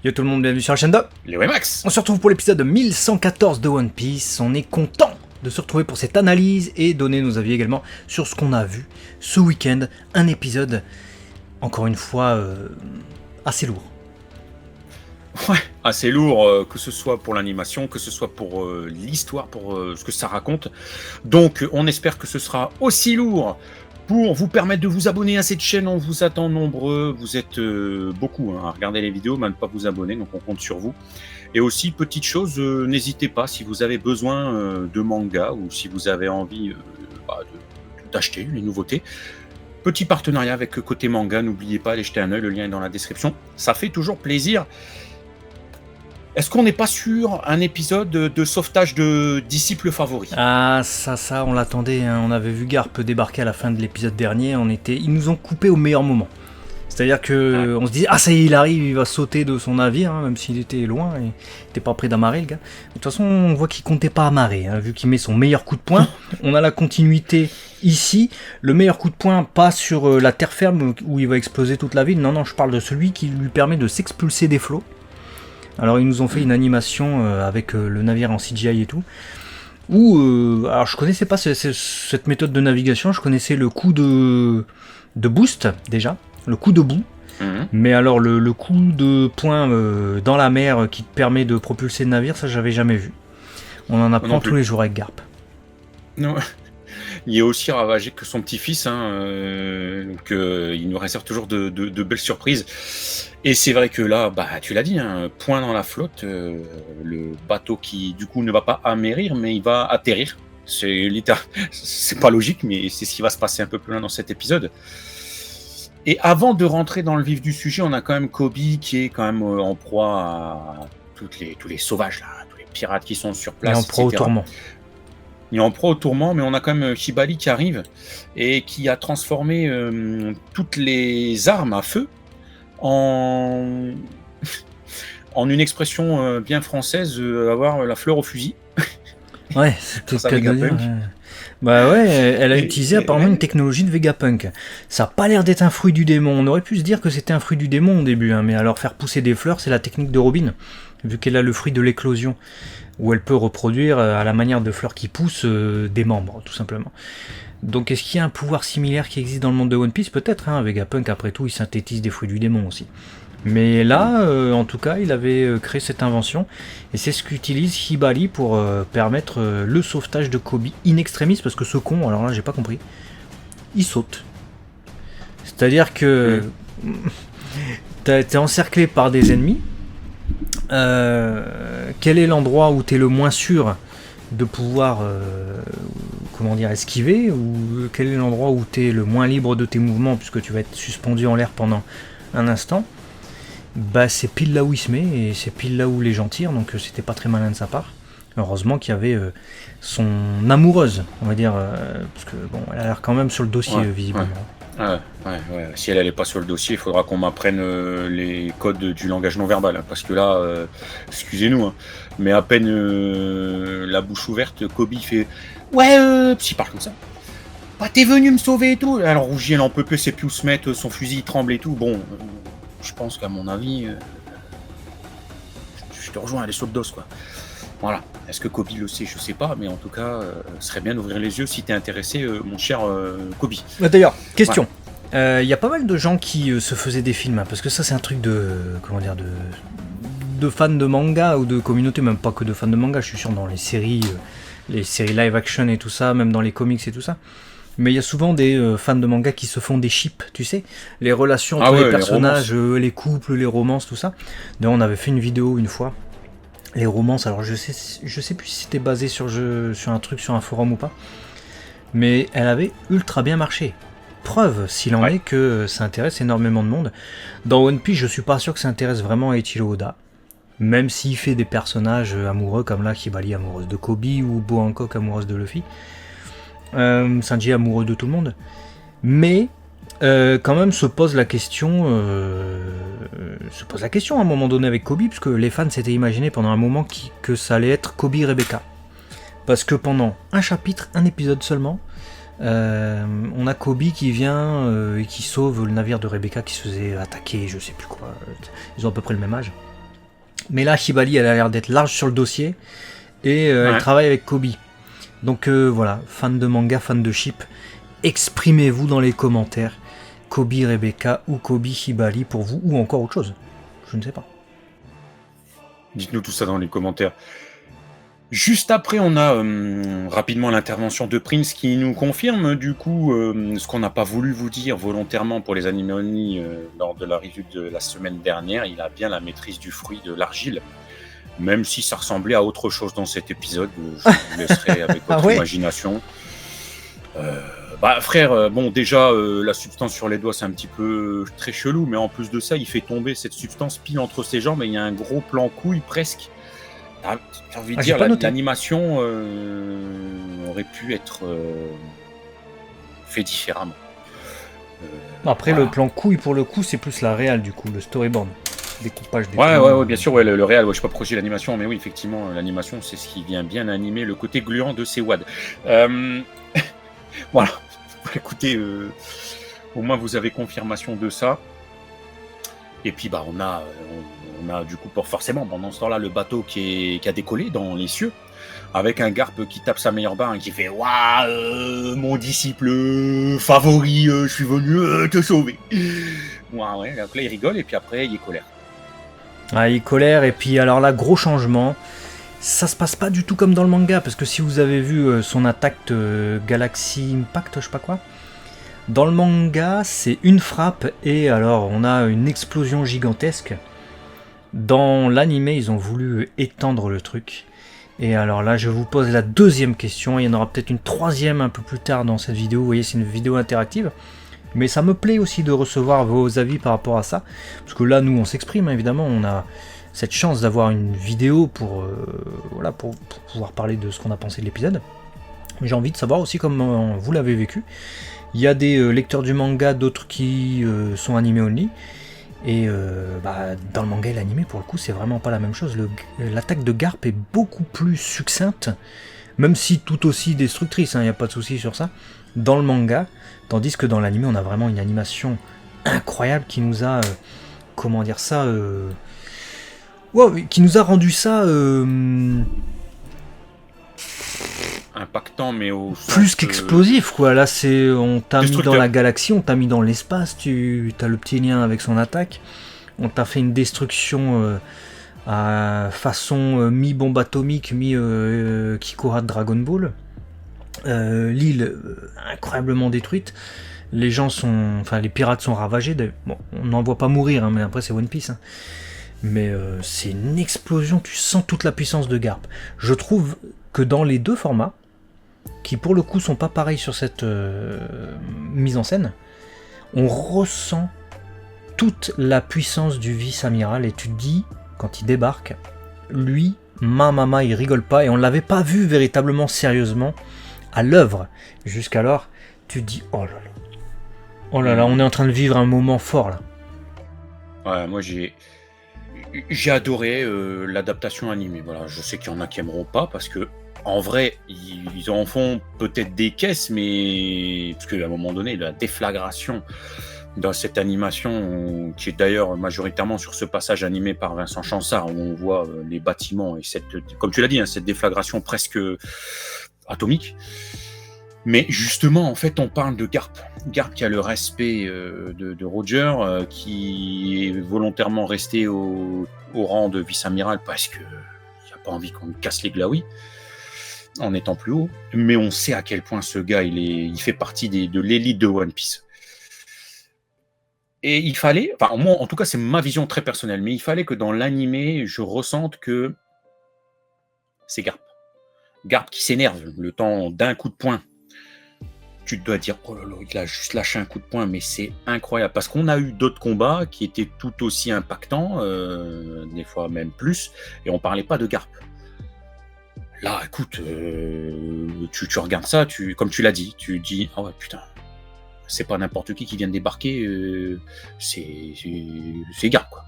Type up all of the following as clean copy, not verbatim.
Yo tout le monde, bienvenue sur la chaîne de Léo et Max. On se retrouve pour l'épisode 1114 de One Piece. On est content de se retrouver pour cette analyse et donner nos avis également sur ce qu'on a vu ce week-end. Un épisode, encore une fois, assez lourd. Ouais, assez lourd, que ce soit pour l'animation, que ce soit pour l'histoire, pour ce que ça raconte. Donc on espère que ce sera aussi lourd pour vous permettre de vous abonner à cette chaîne. On vous attend nombreux, vous êtes beaucoup à regarder les vidéos, mais à ne pas vous abonner, donc on compte sur vous. Et aussi, petite chose, n'hésitez pas, si vous avez besoin de manga ou si vous avez envie d'acheter les nouveautés, petit partenariat avec Côté Manga, n'oubliez pas d'aller jeter un œil, le lien est dans la description, ça fait toujours plaisir. Est-ce qu'on n'est pas sur un épisode de sauvetage de disciples favoris? Ah, ça, on l'attendait, hein. On avait vu Garp débarquer à la fin de l'épisode dernier, ils nous ont coupé au meilleur moment. C'est-à-dire que on se dit, ah ça y est, il arrive, il va sauter de son navire, hein, même s'il était loin, et il n'était pas prêt d'amarrer le gars. De toute façon, on voit qu'il comptait pas amarrer, hein, vu qu'il met son meilleur coup de poing. On a la continuité ici, le meilleur coup de poing, pas sur la terre ferme où il va exploser toute la ville, non, je parle de celui qui lui permet de s'expulser des flots. Alors ils nous ont fait une animation avec le navire en CGI et tout, où, alors je connaissais pas cette méthode de navigation, je connaissais le coup de boost déjà, le coup de bout, mais alors le coup de poing dans la mer qui te permet de propulser le navire, ça j'avais jamais vu. On en apprend tous les jours avec Garp. Non. Il est aussi ravagé que son petit-fils, hein, donc il nous réserve toujours de belles surprises. Et c'est vrai que là, tu l'as dit, hein, point dans la flotte, le bateau qui du coup ne va pas amérir, mais il va atterrir. C'est pas logique, mais c'est ce qui va se passer un peu plus loin dans cet épisode. Et avant de rentrer dans le vif du sujet, on a quand même Kobe qui est quand même en proie à tous les sauvages, là, tous les pirates qui sont sur place. Et en proie au tourment. Il est en proie au tourment, mais on a quand même Hibali qui arrive et qui a transformé toutes les armes à feu en une expression bien française, avoir la fleur au fusil. Ouais, c'était le cas de dire. Bah ouais, elle a utilisé apparemment une technologie de Vegapunk. Ça a pas l'air d'être un fruit du démon. On aurait pu se dire que c'était un fruit du démon au début, hein, mais alors faire pousser des fleurs, c'est la technique de Robin, vu qu'elle a le fruit de l'éclosion, où elle peut reproduire à la manière de fleurs qui poussent des membres, tout simplement. Donc est-ce qu'il y a un pouvoir similaire qui existe dans le monde de One Piece? Peut-être, hein, Vegapunk après tout il synthétise des fruits du démon aussi. Mais là, en tout cas, il avait créé cette invention, et c'est ce qu'utilise Hibali pour permettre le sauvetage de Kobe in extremis, parce que ce con, alors là j'ai pas compris, il saute. C'est-à-dire que t'es encerclé par des ennemis, quel est l'endroit où t'es le moins sûr de pouvoir esquiver, ou quel est l'endroit où t'es le moins libre de tes mouvements, puisque tu vas être suspendu en l'air pendant un instant? C'est pile là où il se met, et c'est pile là où les gens tirent, donc c'était pas très malin de sa part. Heureusement qu'il y avait son amoureuse, on va dire, parce que bon, elle a l'air quand même sur le dossier, visiblement. Ouais. Si elle n'est pas sur le dossier, il faudra qu'on m'apprenne les codes du langage non verbal, hein, parce que là, excusez-nous, hein, mais à peine la bouche ouverte, Kobe fait ouais, s'il parle comme ça. T'es venu me sauver et tout. Alors Rougier, elle en peut plus, c'est plus où se mettre, son fusil il tremble et tout. Bon, je pense qu'à mon avis, je te rejoins, elle est sur le dos, quoi. Voilà. Est-ce que Kobe le sait? Je sais pas, mais en tout cas, ce serait bien d'ouvrir les yeux si t'es intéressé, mon cher Kobe. D'ailleurs, question. Il y a pas mal de gens qui se faisaient des films, hein, parce que ça c'est un truc de fans de manga ou de communauté, même pas que de fans de manga. Je suis sûr dans les séries live action et tout ça, même dans les comics et tout ça. Mais il y a souvent des fans de manga qui se font des ships, tu sais, les relations entre les personnages, les couples, les romances, tout ça. D'ailleurs, on avait fait une vidéo une fois. Les romances, alors je sais plus si c'était basé sur un truc, sur un forum ou pas, mais elle avait ultra bien marché. Preuve, s'il en est, que ça intéresse énormément de monde. Dans One Piece, je suis pas sûr que ça intéresse vraiment Eiichiro Oda, même s'il fait des personnages amoureux, comme là, Hibali amoureuse de Kobe, ou Boa Hancock amoureuse de Luffy, Sanji amoureux de tout le monde, mais quand même se pose la question à un moment donné avec Kobe, puisque les fans s'étaient imaginé pendant un moment que ça allait être Kobe Rebecca, parce que pendant un chapitre, un épisode seulement, on a Kobe qui vient et qui sauve le navire de Rebecca qui se faisait attaquer, je sais plus quoi, ils ont à peu près le même âge, Mais là, Hibali, elle a l'air d'être large sur le dossier et elle travaille avec Kobe. Donc voilà, fan de manga, fan de ship, exprimez-vous dans les commentaires. Kobe Rebecca ou Kobe Hibali pour vous, ou encore autre chose. Je ne sais pas. Dites-nous tout ça dans les commentaires. Juste après, on a rapidement l'intervention de Prince qui nous confirme du coup ce qu'on n'a pas voulu vous dire volontairement pour les animés only lors de la review de la semaine dernière. Il a bien la maîtrise du fruit de l'argile, même si ça ressemblait à autre chose dans cet épisode. Je vous laisserai avec votre imagination. Frère, bon déjà la substance sur les doigts c'est un petit peu très chelou, mais en plus de ça il fait tomber cette substance pile entre ses jambes et il y a un gros plan couille presque. J'ai envie de dire l'animation aurait pu être fait différemment. Après le plan couille pour le coup c'est plus la réal du coup, le storyboard. Découpage des ouais, bien sûr, le réel, je sais pas pourquoi j'ai l'animation, mais oui, effectivement, l'animation c'est ce qui vient bien animer le côté gluant de ces wads. Voilà. Écoutez, au moins vous avez confirmation de ça. Et puis on a du coup forcément pendant ce temps-là le bateau qui a décollé dans les cieux avec un Garp qui tape sa meilleure barre et qui fait waouh mon disciple favori, je suis venu te sauver. Ouais, donc là il rigole et puis après il est colère. Il est colère et puis alors là gros changement. Ça se passe pas du tout comme dans le manga, parce que si vous avez vu son attaque Galaxy Impact, je sais pas quoi, dans le manga c'est une frappe et alors on a une explosion gigantesque. Dans l'anime ils ont voulu étendre le truc. Et alors là je vous pose la deuxième question, il y en aura peut-être une troisième un peu plus tard dans cette vidéo, vous voyez c'est une vidéo interactive. Mais ça me plaît aussi de recevoir vos avis par rapport à ça, parce que là nous on s'exprime évidemment, on a cette chance d'avoir une vidéo pour pouvoir parler de ce qu'on a pensé de l'épisode. Mais j'ai envie de savoir aussi comment vous l'avez vécu. Il y a des lecteurs du manga, d'autres qui sont animés only. Et dans le manga et l'animé, pour le coup, c'est vraiment pas la même chose. L'attaque de Garp est beaucoup plus succincte, même si tout aussi destructrice, il n'y a pas de souci sur ça, dans le manga. Tandis que dans l'animé, on a vraiment une animation incroyable qui nous a... qui nous a rendu ça impactant, mais au plus sens, qu'explosif quoi. Là on t'a mis dans destructeur. la galaxie, on t'a mis dans l'espace, tu as le petit lien avec son attaque, on t'a fait une destruction à façon mi-bombe atomique, mi-Kikora de Dragon Ball. L'île incroyablement détruite. Les pirates sont ravagés. Bon, on n'en voit pas mourir, mais après c'est One Piece. Mais c'est une explosion, tu sens toute la puissance de Garp. Je trouve que dans les deux formats, qui pour le coup sont pas pareils sur cette mise en scène, on ressent toute la puissance du vice-amiral et tu te dis, quand il débarque, lui, il rigole pas et on l'avait pas vu véritablement sérieusement à l'œuvre. Jusqu'alors, tu te dis, oh là là, on est en train de vivre un moment fort là. Ouais, moi j'ai adoré l'adaptation animée. Voilà, je sais qu'il y en a qui aimeront pas parce que en vrai, ils en font peut-être des caisses, mais parce qu'à un moment donné, la déflagration dans cette animation, qui est d'ailleurs majoritairement sur ce passage animé par Vincent Chansard, où on voit les bâtiments et comme tu l'as dit, cette déflagration presque atomique. Mais justement, en fait, on parle de Garp. Garp qui a le respect de Roger, qui est volontairement resté au rang de vice-amiral parce qu'il n'a pas envie qu'on lui casse les glaouis en étant plus haut. Mais on sait à quel point ce gars, il fait partie de l'élite de One Piece. Et il fallait, moi, en tout cas, c'est ma vision très personnelle, mais il fallait que dans l'animé, je ressente que c'est Garp. Garp qui s'énerve le temps d'un coup de poing. Tu dois dire, oh là là, il a juste lâché un coup de poing, mais c'est incroyable. Parce qu'on a eu d'autres combats qui étaient tout aussi impactants, des fois même plus, et on parlait pas de Garp. Là, écoute, tu regardes ça, comme tu l'as dit, tu dis, ah ouais, putain, c'est pas n'importe qui vient de débarquer, c'est Garp, quoi.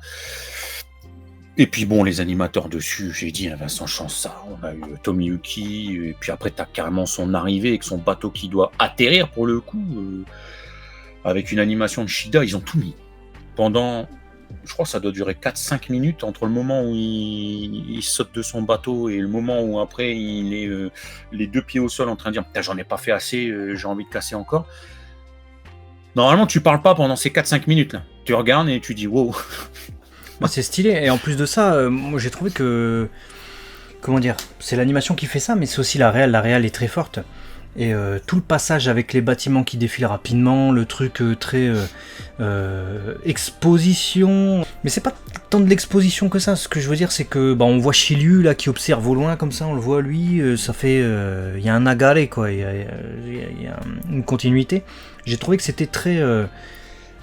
Et puis bon, les animateurs dessus, j'ai dit, Vincent Chansard, on a eu Tomiyuki, et puis après t'as carrément son arrivée avec son bateau qui doit atterrir pour le coup, avec une animation de Shida, ils ont tout mis. Pendant je crois que ça doit durer 4-5 minutes entre le moment où il saute de son bateau et le moment où après il est les 2 pieds au sol en train de dire putain, j'en ai pas fait assez, j'ai envie de casser encore. Normalement, tu parles pas pendant ces 4-5 minutes là. Tu regardes et tu dis wow. Bah, c'est stylé, et en plus de ça, moi j'ai trouvé que, comment dire, c'est l'animation qui fait ça, mais c'est aussi la réal est très forte. Et tout le passage avec les bâtiments qui défilent rapidement, le truc très exposition, mais c'est pas tant de l'exposition que ça. Ce que je veux dire, c'est que on voit Shiryu là qui observe au loin comme ça, on le voit lui, ça fait, il y a un agare quoi, il y a une continuité. J'ai trouvé que c'était très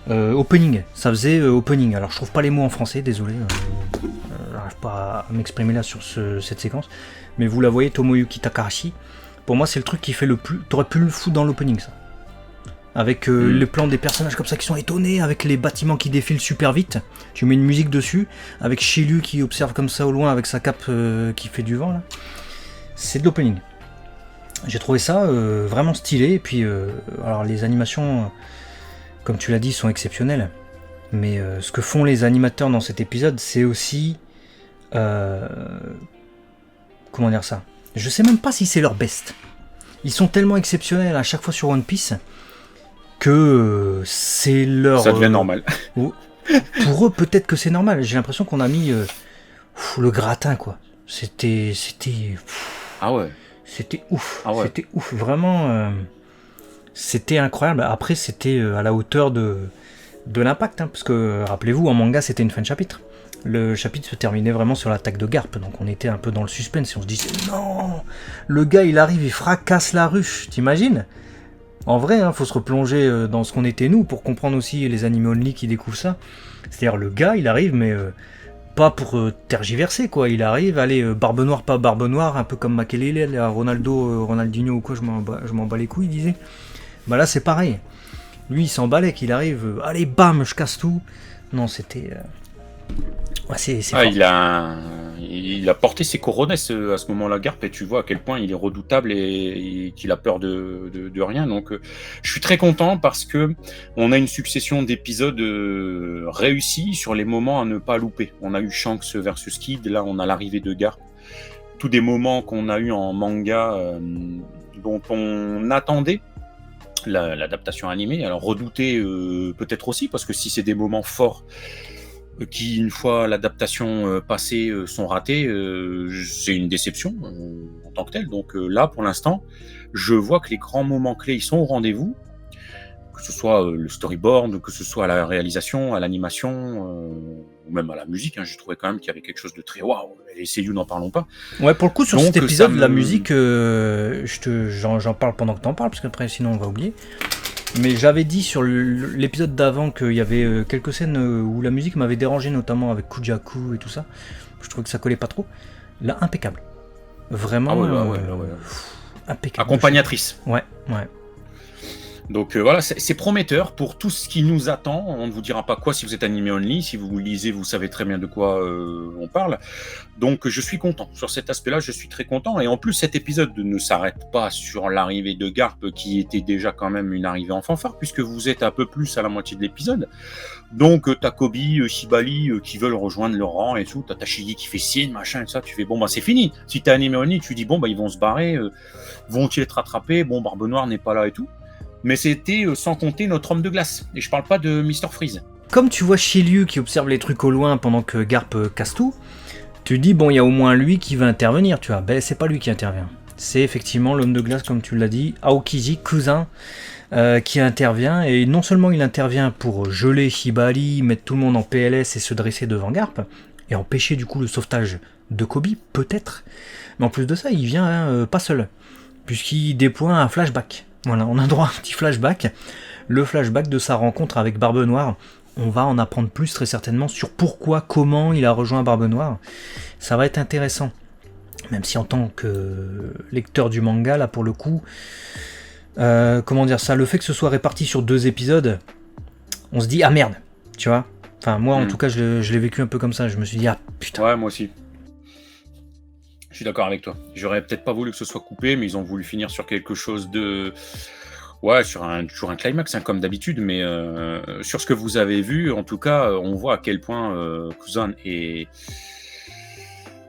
opening, ça faisait opening. Alors je trouve pas les mots en français, désolé, j'arrive pas à m'exprimer là sur cette séquence, mais vous la voyez, Tomoyuki Takahashi. Pour moi, c'est le truc qui fait le plus. T'aurais pu le foutre dans l'opening, ça. Avec le plan des personnages comme ça qui sont étonnés, avec les bâtiments qui défilent super vite. Tu mets une musique dessus, avec Shiryu qui observe comme ça au loin avec sa cape qui fait du vent là. C'est de l'opening. J'ai trouvé ça vraiment stylé. Et puis, alors les animations, comme tu l'as dit, sont exceptionnelles. Mais ce que font les animateurs dans cet épisode, c'est aussi. Comment dire ça ? Je sais même pas si c'est leur best. Ils sont tellement exceptionnels à chaque fois sur One Piece que c'est leur... Ça devient normal. Pour eux, peut-être que c'est normal. J'ai l'impression qu'on a mis le gratin, quoi. C'était... Ah ouais. C'était ouf. Ah ouais. C'était ouf. Vraiment, c'était incroyable. Après, c'était à la hauteur de l'impact. Hein, parce que, rappelez-vous, en manga, c'était une fin de chapitre. Le chapitre se terminait vraiment sur l'attaque de Garp, donc on était un peu dans le suspense et on se disait non, le gars il arrive, il fracasse la ruche, t'imagines ? En vrai, faut se replonger dans ce qu'on était nous pour comprendre aussi les animés only qui découvrent ça. C'est-à-dire le gars il arrive, mais pas pour tergiverser quoi, il arrive, allez, barbe noire, pas barbe noire, un peu comme Makelele, Ronaldinho ou quoi, je m'en bats les couilles, il disait. Bah là c'est pareil, lui il s'en balait qu'il arrive, allez bam, je casse tout. Non, c'était... Ouais, c'est il a porté ses couronnes à ce moment-là, Garp, et tu vois à quel point il est redoutable et qu'il a peur de rien. Donc, je suis très content parce que on a une succession d'épisodes réussis sur les moments à ne pas louper. On a eu Shanks versus Kid, là on a l'arrivée de Garp. Tous des moments qu'on a eu en manga dont on attendait l'adaptation animée. Alors redouté peut-être aussi parce que si c'est des moments forts qui, une fois l'adaptation passée, sont ratés, c'est une déception en tant que telle. Donc là, pour l'instant, je vois que les grands moments clés, ils sont au rendez-vous, que ce soit le storyboard, que ce soit à la réalisation, à l'animation, ou même à la musique. Hein, j'ai trouvé quand même qu'il y avait quelque chose de très waouh. Et seiyuu, n'en parlons pas. Ouais, pour le coup, sur cet épisode, la musique, j'en parle pendant que t'en parles, parce qu'après, sinon, on va oublier. Mais j'avais dit sur l'épisode d'avant qu'il y avait quelques scènes où la musique m'avait dérangé, notamment avec Kujaku et tout ça. Je trouvais que ça collait pas trop. Là, impeccable. Vraiment, impeccable. Accompagnatrice. Ouais. Donc voilà, c'est prometteur pour tout ce qui nous attend. On ne vous dira pas quoi si vous êtes animé only. Si vous lisez, vous savez très bien de quoi on parle. Donc je suis content. Sur cet aspect-là, je suis très content. Et en plus, cet épisode ne s'arrête pas sur l'arrivée de Garp, qui était déjà quand même une arrivée en fanfare, puisque vous êtes un peu plus à la moitié de l'épisode. Donc t'as Koby, Shibali qui veulent rejoindre leur rang et tout. T'as Tashigi qui fait signe, machin et ça. Tu fais bon, c'est fini. Si t'es animé only, tu dis bon, ils vont se barrer. Vont-ils être rattrapés ? Bon, Barbe Noire n'est pas là et tout. Mais c'était sans compter notre homme de glace. Et je parle pas de Mr. Freeze. Comme tu vois Shiryu qui observe les trucs au loin pendant que Garp casse tout, tu dis bon, il y a au moins lui qui va intervenir, tu vois. Ben c'est pas lui qui intervient. C'est effectivement l'homme de glace, comme tu l'as dit, Aokiji, cousin, qui intervient. Et non seulement il intervient pour geler Shibali, mettre tout le monde en PLS et se dresser devant Garp, et empêcher du coup le sauvetage de Koby, peut-être. Mais en plus de ça, il vient pas seul, puisqu'il déploie un flashback. Voilà, on a droit à un petit flashback, le flashback de sa rencontre avec Barbe Noire. On va en apprendre plus très certainement sur pourquoi, comment il a rejoint Barbe Noire. Ça va être intéressant, même si en tant que lecteur du manga, là pour le coup, comment dire ça, le fait que ce soit réparti sur 2 épisodes, on se dit ah merde, tu vois. Enfin moi en tout cas je l'ai vécu un peu comme ça, je me suis dit ah putain. Ouais, moi aussi. Je suis d'accord avec toi. J'aurais peut-être pas voulu que ce soit coupé, mais ils ont voulu finir sur quelque chose de Ouais, toujours un climax, hein, comme d'habitude, mais sur ce que vous avez vu, en tout cas, on voit à quel point Kuzan est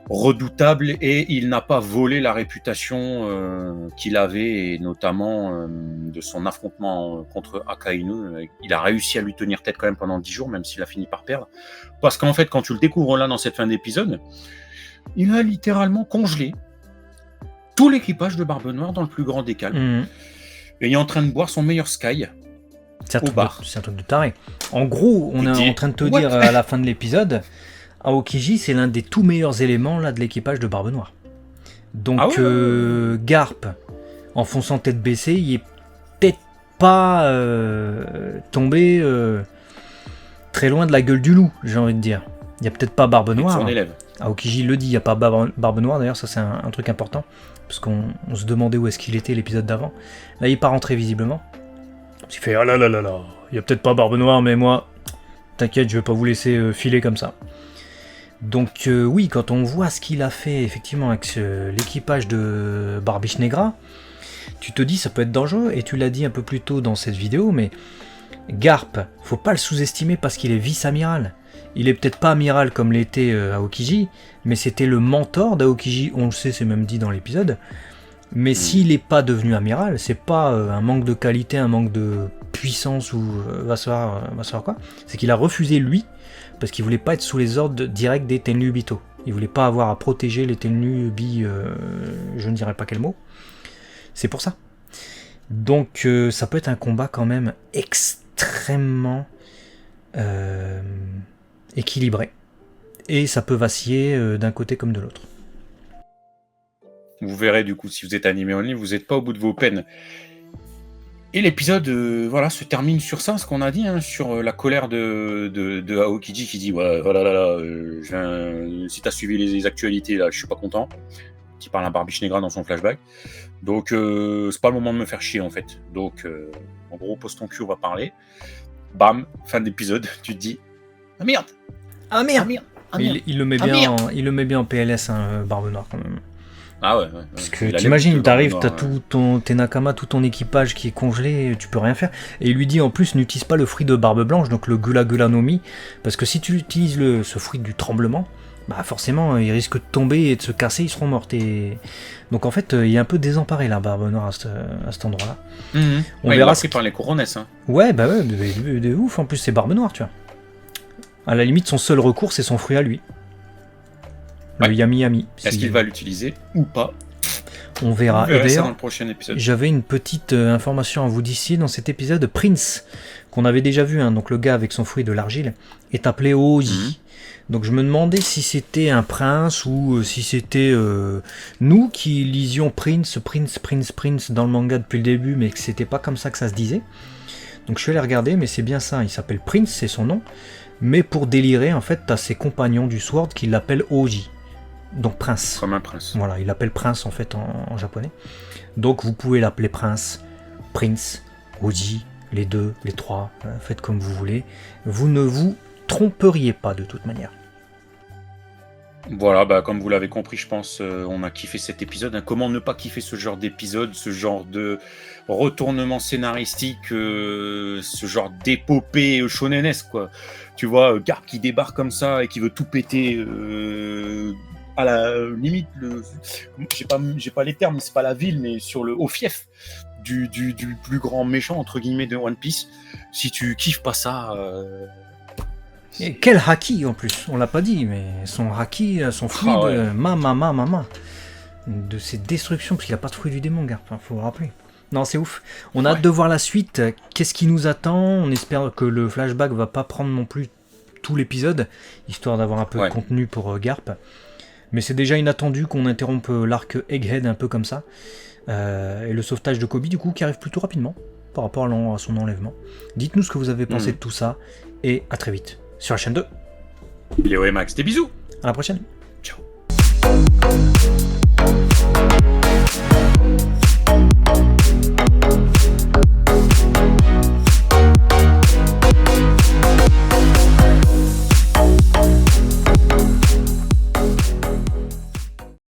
redoutable et il n'a pas volé la réputation qu'il avait, et notamment de son affrontement contre Akainu. Il a réussi à lui tenir tête quand même pendant 10 jours, même s'il a fini par perdre. Parce qu'en fait, quand tu le découvres là dans cette fin d'épisode, il a littéralement congelé tout l'équipage de Barbe Noire dans le plus grand des calmes. Et il est en train de boire son meilleur Sky au bar. C'est un truc de taré. En gros, on est en train de te dire à la fin de l'épisode, Aokiji, c'est l'un des tout meilleurs éléments là, de l'équipage de Barbe Noire. Donc, Garp, en fonçant tête baissée, il est peut-être pas tombé très loin de la gueule du loup, j'ai envie de dire. Il n'y a peut-être pas Barbe Noire. Son élève. Aokiji le dit, il n'y a pas Barbe Noire, d'ailleurs, ça c'est un truc important. Parce qu'on se demandait où est-ce qu'il était l'épisode d'avant. Là, il n'est pas rentré visiblement. Il fait ah là là là là, il n'y a peut-être pas Barbe Noire, mais moi, t'inquiète, je vais pas vous laisser filer comme ça. Donc oui, quand on voit ce qu'il a fait effectivement avec l'équipage de Barbiche Negra, tu te dis ça peut être dangereux, et tu l'as dit un peu plus tôt dans cette vidéo, mais Garp, faut pas le sous-estimer parce qu'il est vice-amiral. Il est peut-être pas amiral comme l'était Aokiji, mais c'était le mentor d'Aokiji, on le sait, c'est même dit dans l'épisode. Mais s'il n'est pas devenu amiral, c'est pas un manque de qualité, un manque de puissance ou va savoir quoi. C'est qu'il a refusé lui, parce qu'il voulait pas être sous les ordres directs des Tenryū Bito. Il voulait pas avoir à protéger les Tenryū Bi, je ne dirais pas quel mot. C'est pour ça. Donc ça peut être un combat quand même extrêmement équilibré. Et ça peut vaciller d'un côté comme de l'autre. Vous verrez du coup, si vous êtes animé en ligne, vous n'êtes pas au bout de vos peines. Et l'épisode se termine sur ça, ce qu'on a dit, hein, sur la colère de Aokiji qui dit voilà, si t'as suivi les actualités, là, je suis pas content. Qui parle à Barbiche Negra dans son flashback. Donc c'est pas le moment de me faire chier en fait. Donc en gros, pose ton cul, on va parler. Bam, fin d'épisode, tu te dis ah merde. Il le met bien en PLS, hein, Barbe Noire quand même. Ah ouais. Parce que t'imagines, t'arrives, t'as tes Nakama, tout ton équipage qui est congelé, tu peux rien faire. Et il lui dit en plus, n'utilise pas le fruit de Barbe Blanche, donc le Gula Gula no Mi, parce que si tu utilises ce fruit du tremblement, bah forcément, ils risquent de tomber et de se casser, ils seront morts. Donc en fait, il est un peu désemparé là, Barbe Noire, à cet endroit-là. On verra ce qu'il par les couronnes. Hein. Ouais, bah ouais, de ouf, en plus c'est Barbe Noire, tu vois. À la limite, son seul recours, c'est son fruit à lui. Le Yami Yami. Est-ce qu'il va l'utiliser ou pas? On verra. Et d'ailleurs, dans le prochain épisode. J'avais une petite information à vous d'ici. Dans cet épisode, Prince, qu'on avait déjà vu, hein, donc le gars avec son fruit de l'argile, est appelé Oji. Donc je me demandais si c'était un prince ou si c'était nous qui lisions Prince dans le manga depuis le début, mais que c'était pas comme ça que ça se disait. Donc je suis allé regarder, mais c'est bien ça, il s'appelle Prince, c'est son nom. Mais pour délirer, en fait, t'as ses compagnons du Sword qui l'appellent Oji. Donc prince. Comme un prince. Voilà, il l'appelle prince en fait en japonais. Donc vous pouvez l'appeler prince, prince, Oji, les deux, les trois, faites comme vous voulez. Vous ne vous tromperiez pas de toute manière. Voilà, bah comme vous l'avez compris, je pense, on a kiffé cet épisode. Hein. Comment ne pas kiffer ce genre d'épisode, ce genre de retournement scénaristique, ce genre d'épopée shonenesque, quoi. Tu vois, Garp qui débarque comme ça et qui veut tout péter à la limite, j'ai pas les termes, c'est pas la ville, mais au fief du plus grand méchant, entre guillemets, de One Piece. Si tu kiffes pas ça... Et quel haki en plus, on l'a pas dit, mais son haki, son fruit de mama, de ses destructions, parce qu'il a pas de fruit du démon, Garp, faut le rappeler. Non, c'est ouf. On a hâte de voir la suite. Qu'est-ce qui nous attend? On espère que le flashback va pas prendre non plus tout l'épisode, histoire d'avoir un peu de contenu pour Garp. Mais c'est déjà inattendu qu'on interrompe l'arc Egghead un peu comme ça. Et le sauvetage de Koby, du coup, qui arrive plutôt rapidement par rapport à son enlèvement. Dites-nous ce que vous avez pensé de tout ça, et à très vite sur la chaîne 2. Léo et Max, des bisous. À la prochaine. Ciao.